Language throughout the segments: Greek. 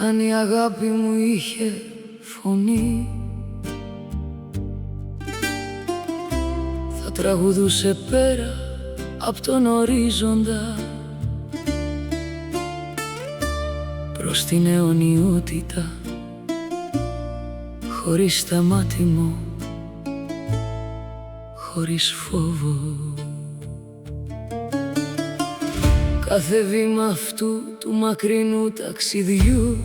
Αν η αγάπη μου είχε φωνή, θα τραγουδούσε πέρα απ' τον ορίζοντα προς την αιωνιότητα, χωρίς σταμάτημο, χωρίς φόβο. Κάθε βήμα αυτού του μακρινού ταξιδιού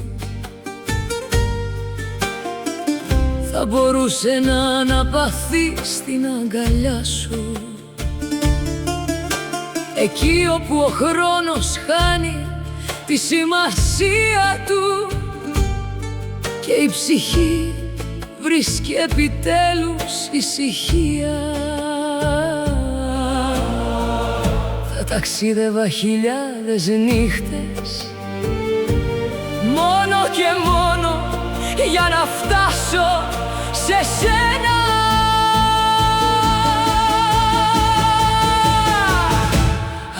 θα μπορούσε να αναπαθεί στην αγκαλιά σου, εκεί όπου ο χρόνος χάνει τη σημασία του και η ψυχή βρίσκει επιτέλους ησυχία. Θα ταξίδευα χιλιάδες νύχτες μόνο και μόνο για να φτάσω σε σένα.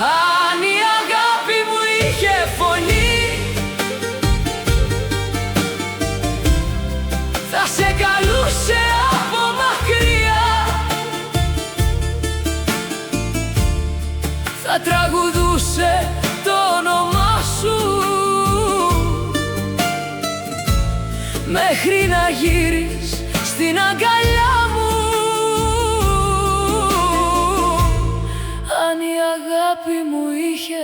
Αν η αγάπη μου είχε φωνή, θα σε καλούσε από μακριά, θα τραγουδούσε το όνομά σου μέχρι να γύρεις στην αγκαλιά μου. Αν η αγάπη μου είχε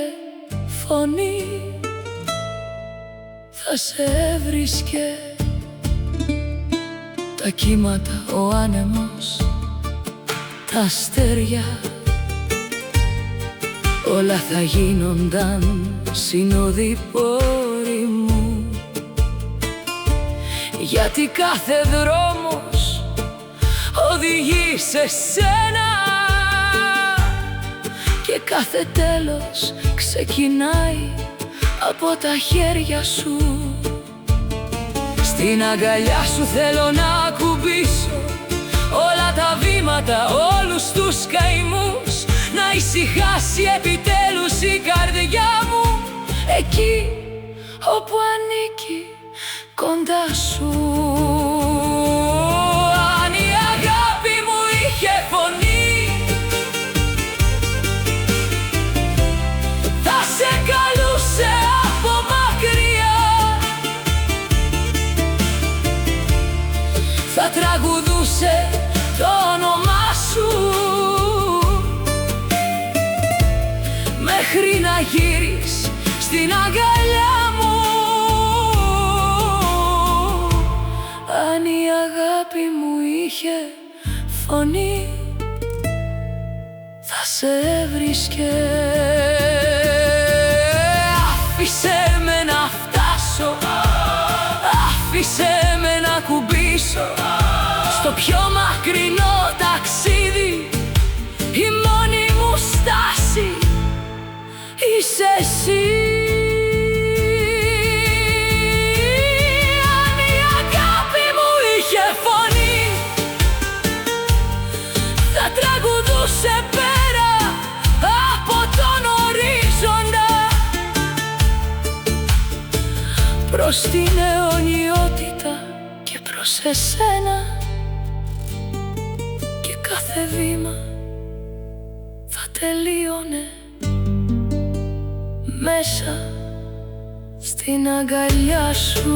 φωνή, θα σε έβρισκε. Τα κύματα, ο άνεμος, τα αστέρια, όλα θα γίνονταν συνοδοιπόροι μου, γιατί κάθε δρόμος οδηγεί σε σένα και κάθε τέλος ξεκινάει από τα χέρια σου. Στην αγκαλιά σου θέλω να ακουμπήσω όλα τα βήματα, όλους τους καημούς, να ησυχάσει επιτέλους η καρδιά μου, εκεί όπου ανήκει κοντά σου. Αν η αγάπη μου είχε φωνή, θα σε καλούσε από μακριά, θα τραγουδούσε το όνομά σου μέχρι να γύρεις στην αγκαλιά μου. Αν η αγάπη μου είχε φωνή, θα σε έβρισκε. Άφησέ με να φτάσω, άφησέ με να κουμπίσω στο πιο μακρινό ταξίδι. Η μόνη μου στάση είσαι εσύ. Αν η αγάπη μου είχε φωνή, θα τραγουδούσε πέρα από τον ορίζοντα προς την αιωνιότητα και προς εσένα, και κάθε βήμα θα τελείωνε μέσα στην αγκαλιά σου.